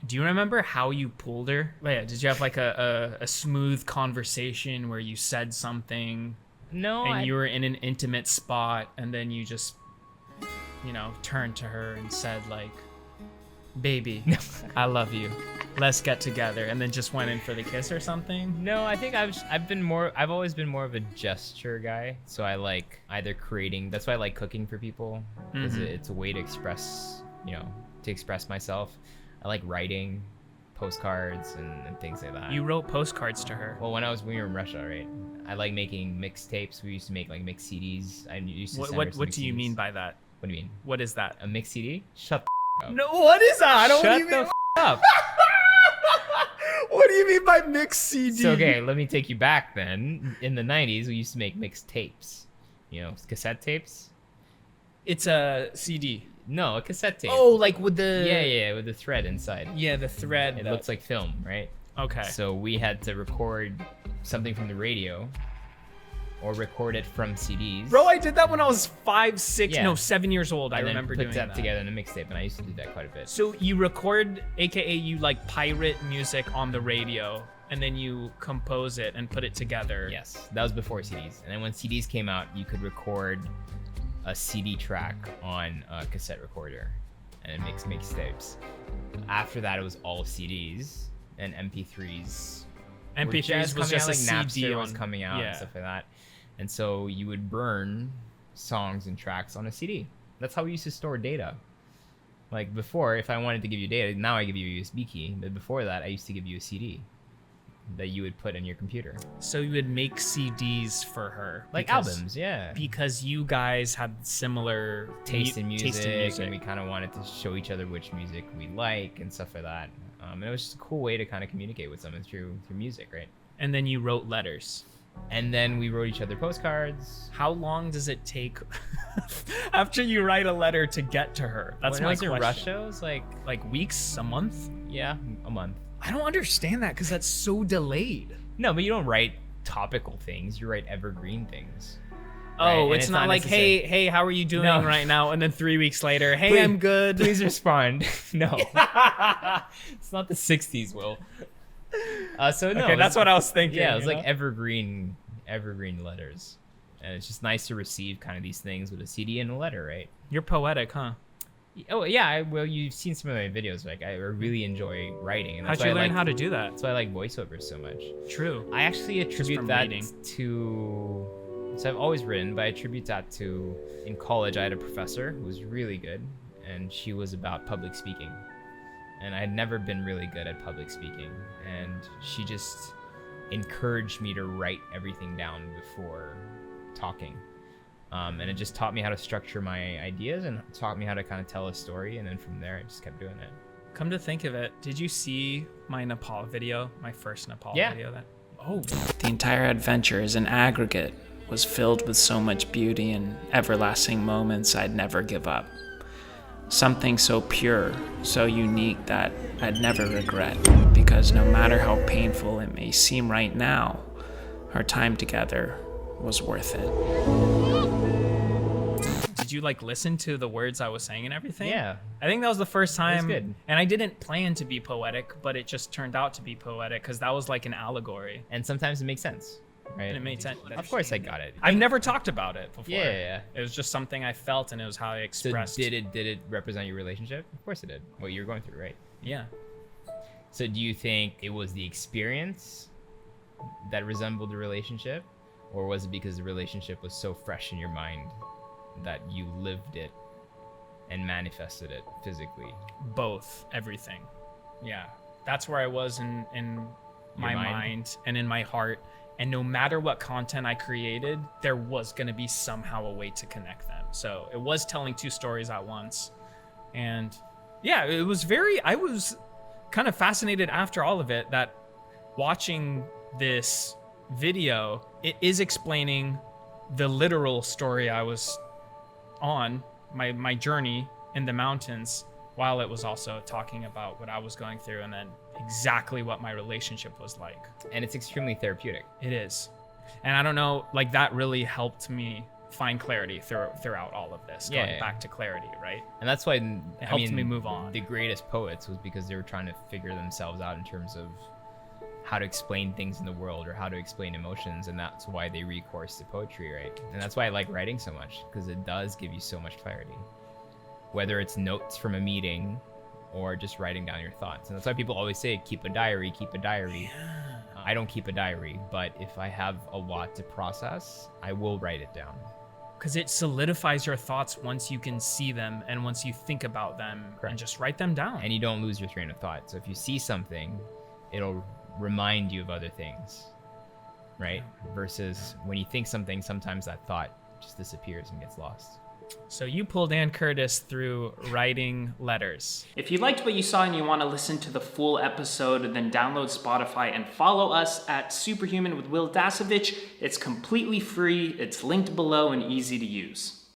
Do you remember how you pulled her? Yeah, did you have like a smooth conversation where you said something No, and you were in an intimate spot and then you just, turned to her and said like, baby, I love you. Let's get together. And then just went in for the kiss or something? No, I think I've always been more of a gesture guy. So I like either creating, that's why I like cooking for people, because it's a way to express, to express myself. I like writing postcards and things like that. You wrote postcards to her. Well, when we were in Russia, right? I like making mixtapes. We used to make like mixed CDs. I used to send her some What do you CDs. mean by that? What do you mean? What is that? A mixed CD? Shut the up. No, what is that? I don't Shut even. the up. What do you mean by mixed CD? So, okay, let me take you back then. In the 90s, we used to make mixed tapes. Cassette tapes? It's a CD. No, a cassette tape. Oh, like with the... Yeah, with the thread inside. Yeah, the thread. It looks like film, right? Okay. So we had to record something from the radio or record it from CDs. Bro, I did that when I was 5, 6, Yeah. no, 7 years old. I and remember then doing put that. together in a mixtape, and I used to do that quite a bit. So you record, aka you like pirate music on the radio, and then you compose it and put it together. Yes, that was before CDs. And then when CDs came out, you could record a CD track on a cassette recorder, and it makes mixtapes. After that, it was all CDs and MP3s. MP3s was just like a CD Napster was on- coming out yeah. and stuff like that. And so you would burn songs and tracks on a CD. That's how we used to store data. Like before, if I wanted to give you data, now I give you a USB key. But before that, I used to give you a CD that you would put in your computer. So you would make CDs for her. Like because- albums, yeah. Because you guys had similar Taste in music, and we kind of wanted to show each other which music we like and stuff like that. And it was just a cool way to kind of communicate with someone through music, right? And then you wrote letters. And then we wrote each other postcards. How long does it take after you write a letter to get to her? That's When I my was in question. Russia, it was Like weeks, a month? yeah, a month. I don't understand that because that's so delayed. No, but you don't write topical things. You write evergreen things. Oh, right? And it's not like, necessary- hey, how are you doing No. right now? And then 3 weeks later, hey, Please- I'm good. Please respond. No. It's not the 60s, Will. So no. Okay, that's what I was thinking. Yeah, it was you like know? evergreen letters. And it's just nice to receive kind of these things with a CD and a letter, right? You're poetic, huh? Oh, yeah. Well, you've seen some of my videos. Like, I really enjoy writing. And How'd that's you why learn how to do that? That's why I like voiceovers so much. True. I actually attribute from that reading. to... So I've always written, but I attribute that to... In college, I had a professor who was really good, and she was about public speaking. And I had never been really good at public speaking. And she just encouraged me to write everything down before talking. And it just taught me how to structure my ideas and taught me how to kind of tell a story. And then from there, I just kept doing it. Come to think of it, did you see my Nepal video? My first Nepal Yeah. video? The entire adventure as an aggregate was filled with so much beauty and everlasting moments I'd never give up. Something so pure, so unique that I'd never regret, because no matter how painful it may seem right now, our time together was worth it. Did you listen to the words I was saying and everything? Yeah. I think that was the first time. good. And I didn't plan to be poetic, but it just turned out to be poetic because that was like an allegory. And sometimes it makes sense, right? And it made sense. Of course I got it. I've never talked about it before. Yeah. It was just something I felt and it was how I So expressed. did it represent your relationship? Of course it did. What you were going through, right? Yeah. So do you think it was the experience that resembled the relationship? Or was it because the relationship was so fresh in your mind that you lived it and manifested it physically? Both. Everything. Yeah. That's where I was in my mind and in my heart. And no matter what content I created, there was going to be somehow a way to connect them. So it was telling two stories at once. And yeah, I was kind of fascinated after all of it that watching this video, it is explaining the literal story I was on, my journey in the mountains, while it was also talking about what I was going through and then exactly what my relationship was like. And it's extremely therapeutic. It is. And I don't know, that really helped me find clarity throughout all of this, going back to clarity, right? And that's why it helped me move on. The greatest poets was because they were trying to figure themselves out in terms of how to explain things in the world or how to explain emotions, and that's why they recourse to poetry, right? And that's why I like writing so much, because it does give you so much clarity, whether it's notes from a meeting or just writing down your thoughts. And that's why people always say, keep a diary. I don't keep a diary, but if I have a lot to process, I will write it down. Because it solidifies your thoughts once you can see them and once you think about them. Correct. And just write them down. And you don't lose your train of thought. So if you see something, it'll remind you of other things, right? Versus when you think something, sometimes that thought just disappears and gets lost. So you pulled Ann Curtis through writing letters. If you liked what you saw and you want to listen to the full episode, then download Spotify and follow us at SuperHuman with Will Dasovich. It's completely free, it's linked below and easy to use.